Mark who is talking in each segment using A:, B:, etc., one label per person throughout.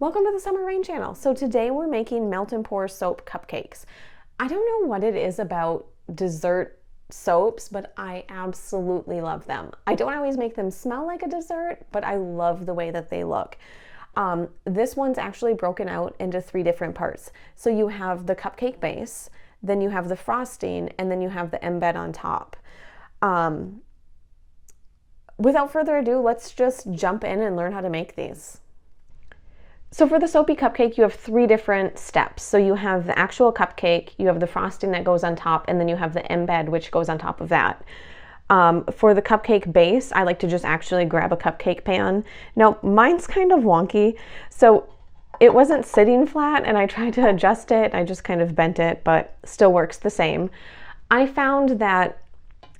A: Welcome to the Summer Rain channel. So today we're making melt and pour soap cupcakes. I don't know what it is about dessert soaps, but I absolutely love them. I don't always make them smell like a dessert, but I love the way that they look. This one's actually broken out into 3 different parts. So you have the cupcake base, then you have the frosting, and then you have the embed on top. Without further ado, let's just jump in and learn how to make these. So for the soapy cupcake, you have 3 different steps. So you have the actual cupcake, you have the frosting that goes on top, and then you have the embed, which goes on top of that. For the cupcake base, I like to just actually grab a cupcake pan. Now, mine's kind of wonky, so it wasn't sitting flat, and I tried to adjust it. I just kind of bent it, but still works the same. I found that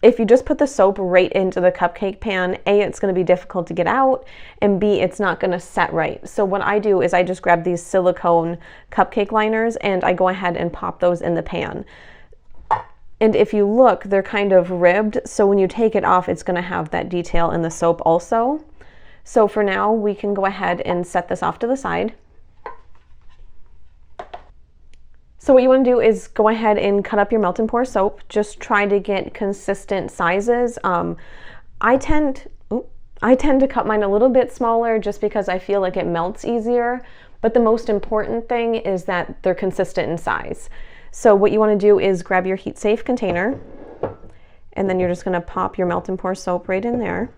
A: if you just put the soap right into the cupcake pan, A, it's going to be difficult to get out, and B, it's not going to set right. So what I do is I just grab these silicone cupcake liners and I go ahead and pop those in the pan. And if you look, they're kind of ribbed, so when you take it off, it's going to have that detail in the soap also. So for now, we can go ahead and set this off to the side. So what you want to do is go ahead and cut up your melt and pour soap. Just try to get consistent sizes. I tend to cut mine a little bit smaller just because I feel like it melts easier. But the most important thing is that they're consistent in size. So what you want to do is grab your heat safe container, and then you're just going to pop your melt and pour soap right in there.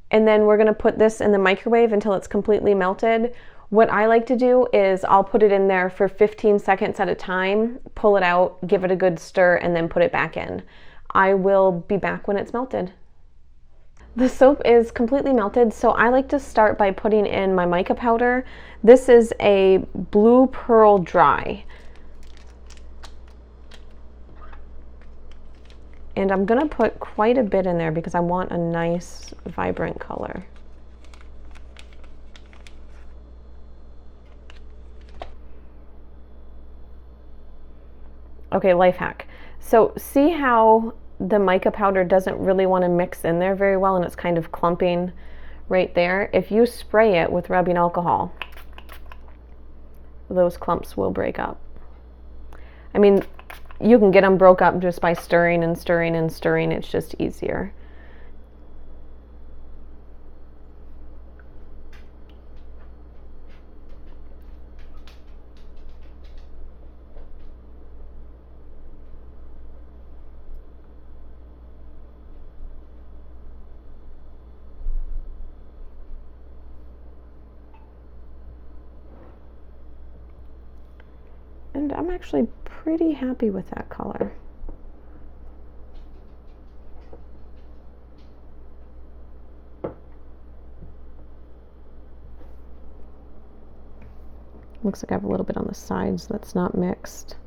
A: And then we're going to put this in the microwave until it's completely melted. What I like to do is I'll put it in there for 15 seconds at a time, pull it out, give it a good stir, and then put it back in. I will be back when it's melted. The soap is completely melted, so I like to start by putting in my mica powder. This is a Blue Pearl Dry. And I'm gonna put quite a bit in there because I want a nice, vibrant color. Okay, life hack. So see how the mica powder doesn't really want to mix in there very well and it's kind of clumping right there? If you spray it with rubbing alcohol, those clumps will break up. I mean, you can get them broke up just by stirring and stirring and stirring. It's just easier. And I'm actually pretty happy with that color. Looks like I have a little bit on the sides that's not mixed.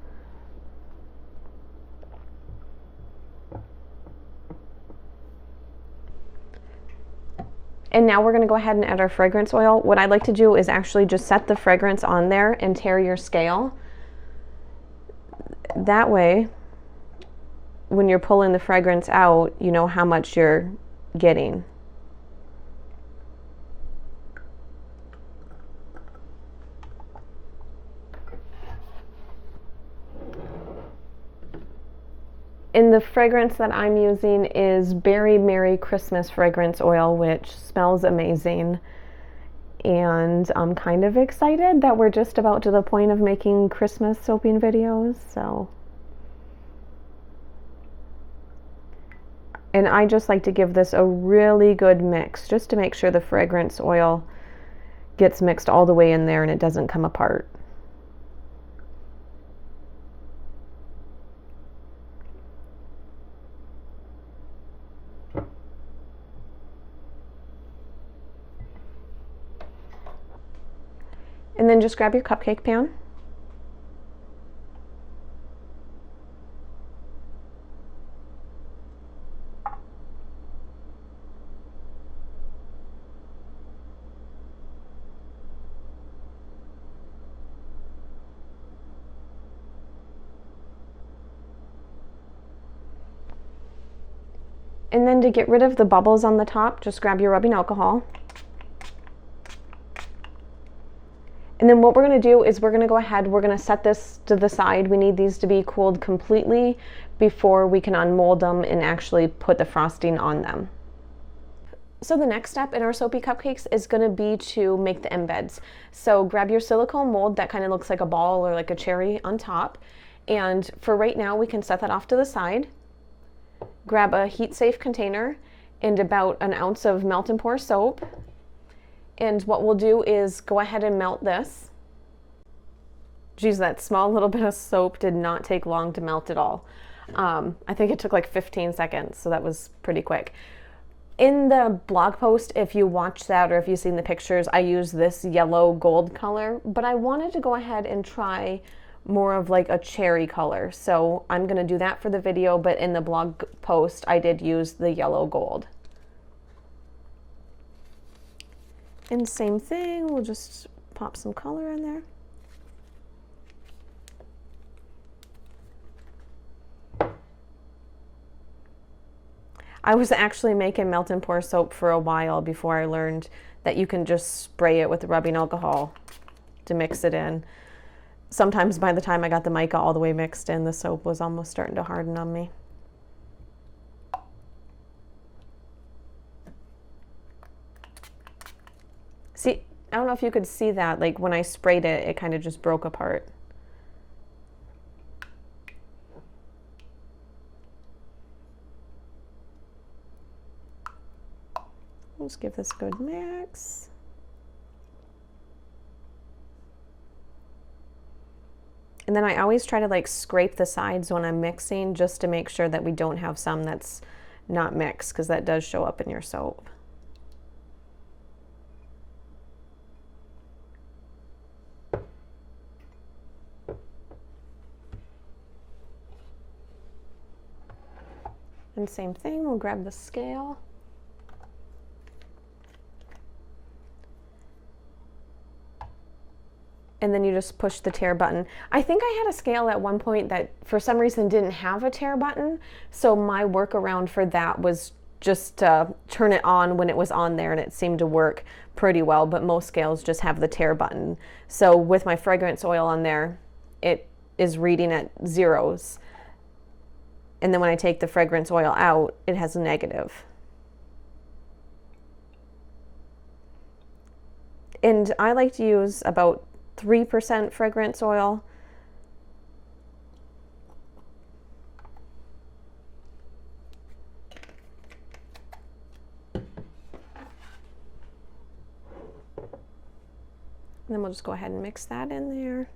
A: And now we're going to go ahead and add our fragrance oil. What I like to do is actually just set the fragrance on there and tare your scale. That way, when you're pulling the fragrance out, you know how much you're getting. And the fragrance that I'm using is Berry Merry Christmas fragrance oil, which smells amazing. And I'm kind of excited that we're just about to the point of making Christmas soaping videos, so. And I just like to give this a really good mix, just to make sure the fragrance oil gets mixed all the way in there and it doesn't come apart. And then just grab your cupcake pan. And then to get rid of the bubbles on the top, just grab your rubbing alcohol. And then what we're going to do is we're going to go ahead, we're going to set this to the side. We need these to be cooled completely before we can unmold them and actually put the frosting on them. So the next step in our soapy cupcakes is going to be to make the embeds. So grab your silicone mold that kind of looks like a ball or like a cherry on top. And for right now, we can set that off to the side. Grab a heat-safe container and about an ounce of melt and pour soap. And what we'll do is go ahead and melt this. Geez, that small little bit of soap did not take long to melt at all. I think it took like 15 seconds, so that was pretty quick. In the blog post, if you watch that or if you've seen the pictures, I use this yellow gold color, but I wanted to go ahead and try more of like a cherry color. So I'm gonna do that for the video, but in the blog post, I did use the yellow gold. And same thing, we'll just pop some color in there. I was actually making melt and pour soap for a while before I learned that you can just spray it with rubbing alcohol to mix it in. Sometimes by the time I got the mica all the way mixed in, the soap was almost starting to harden on me. See, I don't know if you could see that, like when I sprayed it, it kind of just broke apart. Let's give this a good mix. And then I always try to like scrape the sides when I'm mixing just to make sure that we don't have some that's not mixed, because that does show up in your soap. And same thing, we'll grab the scale. And then you just push the tare button. I think I had a scale at one point that for some reason didn't have a tare button. So my workaround for that was just to turn it on when it was on there, and it seemed to work pretty well, but most scales just have the tare button. So with my fragrance oil on there, it is reading at zeros. And then when I take the fragrance oil out, it has a negative. And I like to use about 3% fragrance oil. And then we'll just go ahead and mix that in there.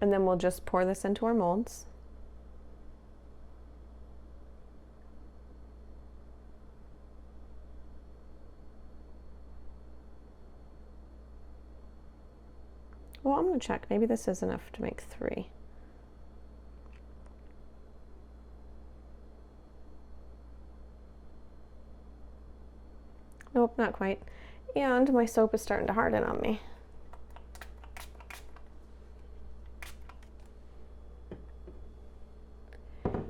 A: And then we'll just pour this into our molds. Well, I'm going to check. Maybe this is enough to make 3. Nope, not quite. And my soap is starting to harden on me.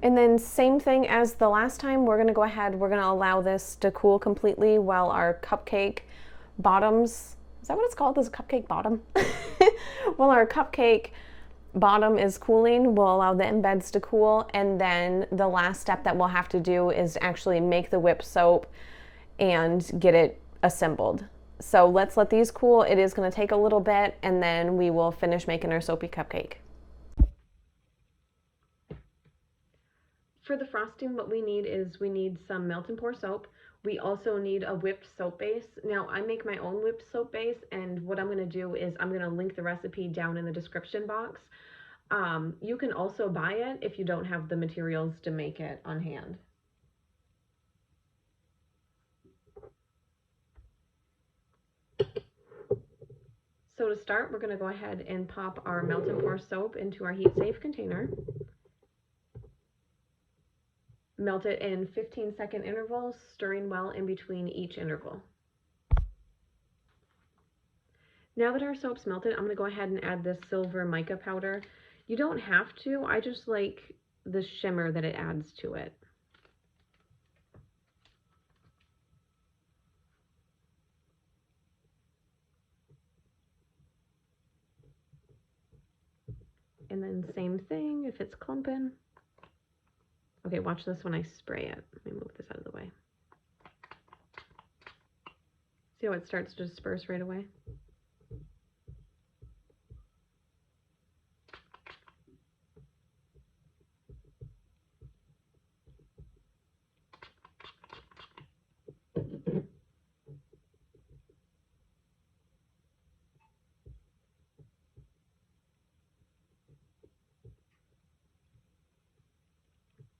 A: And then same thing as the last time, we're gonna go ahead, we're gonna allow this to cool completely while our cupcake bottoms, is that what it's called? This cupcake bottom? While our cupcake bottom is cooling, we'll allow the embeds to cool, and then the last step that we'll have to do is actually make the whipped soap and get it assembled. So let's let these cool. It is gonna take a little bit, and then we will finish making our soapy cupcake. For the frosting, what we need is we need some melt and pour soap. We also need a whipped soap base. Now, I make my own whipped soap base, and what I'm gonna do is I'm gonna link the recipe down in the description box. You can also buy it if you don't have the materials to make it on hand. So to start, we're gonna go ahead and pop our melt and pour soap into our heat-safe container. Melt it in 15-second intervals, stirring well in between each interval. Now that our soap's melted, I'm going to go ahead and add this silver mica powder. You don't have to, I just like the shimmer that it adds to it. And then same thing if it's clumping. Okay, watch this when I spray it. Let me move this out of the way. See how it starts to disperse right away?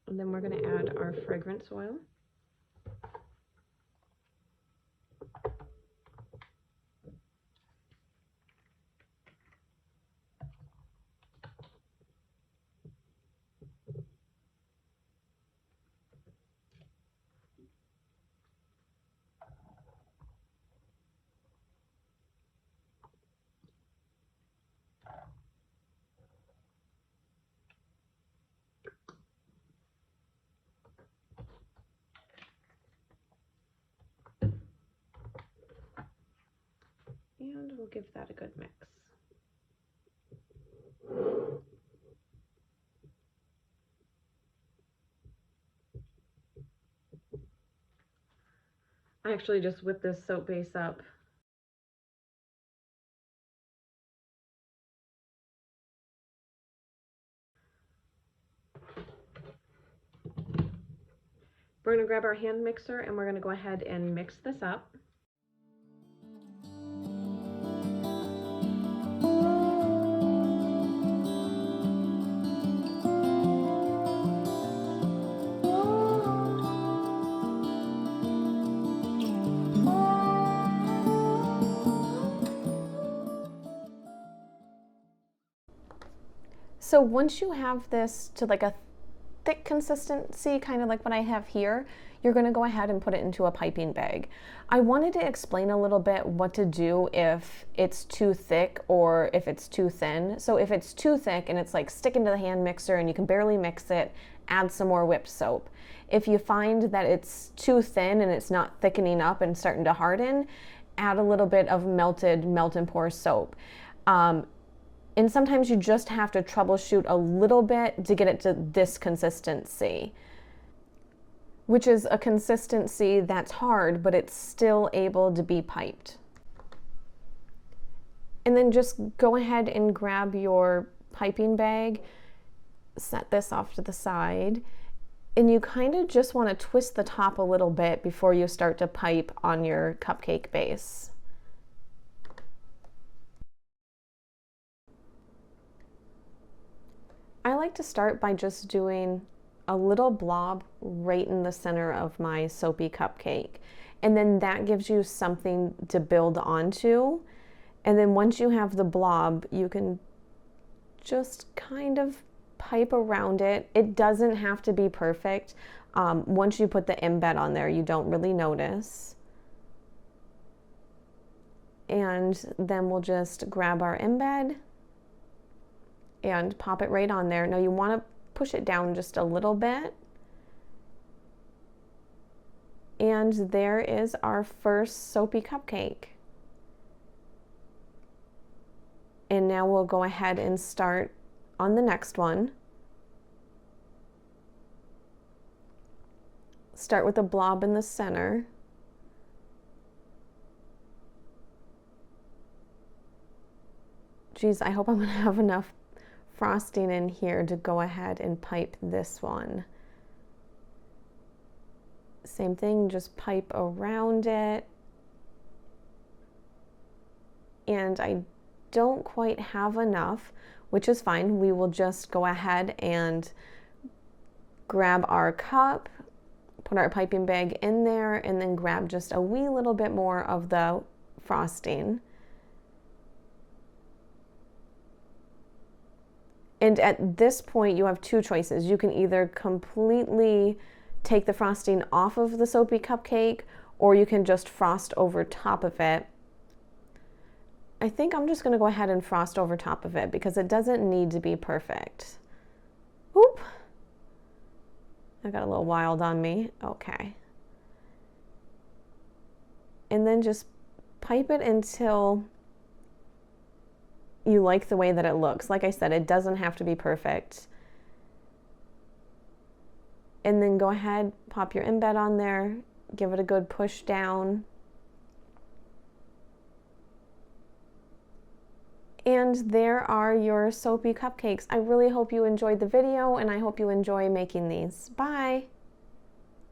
A: And then we're going to add our fragrance oil. And we'll give that a good mix. I actually just whipped this soap base up. We're going to grab our hand mixer and we're going to go ahead and mix this up. So once you have this to like a thick consistency, kind of like what I have here, you're going to go ahead and put it into a piping bag. I wanted to explain a little bit what to do if it's too thick or if it's too thin. So if it's too thick and it's like sticking to the hand mixer and you can barely mix it, add some more whipped soap. If you find that it's too thin and it's not thickening up and starting to harden, add a little bit of melted melt and pour soap. And sometimes you just have to troubleshoot a little bit to get it to this consistency, which is a consistency that's hard, but it's still able to be piped. And then just go ahead and grab your piping bag, set this off to the side, and you kind of just want to twist the top a little bit before you start to pipe on your cupcake base. I like to start by just doing a little blob right in the center of my soapy cupcake. And then that gives you something to build onto. And then once you have the blob, you can just kind of pipe around it. It doesn't have to be perfect. Once you put the embed on there, you don't really notice. And then we'll just grab our embed and pop it right on there. Now you want to push it down just a little bit. And there is our first soapy cupcake. And now we'll go ahead and start on the next one. Start with a blob in the center. Geez, I hope I'm gonna have enough frosting in here to go ahead and pipe this one. Same thing, just pipe around it. And I don't quite have enough, which is fine. We will just go ahead and grab our cup, put our piping bag in there, and then grab just a wee little bit more of the frosting. And at this point, you have two choices. You can either completely take the frosting off of the soapy cupcake, or you can just frost over top of it. I think I'm just going to go ahead and frost over top of it because it doesn't need to be perfect. Oop. I got a little wild on me. Okay. And then just pipe it until you like the way that it looks. Like I said, it doesn't have to be perfect. And then go ahead, pop your embed on there, give it a good push down. And there are your soapy cupcakes. I really hope you enjoyed the video, and I hope you enjoy making these. Bye!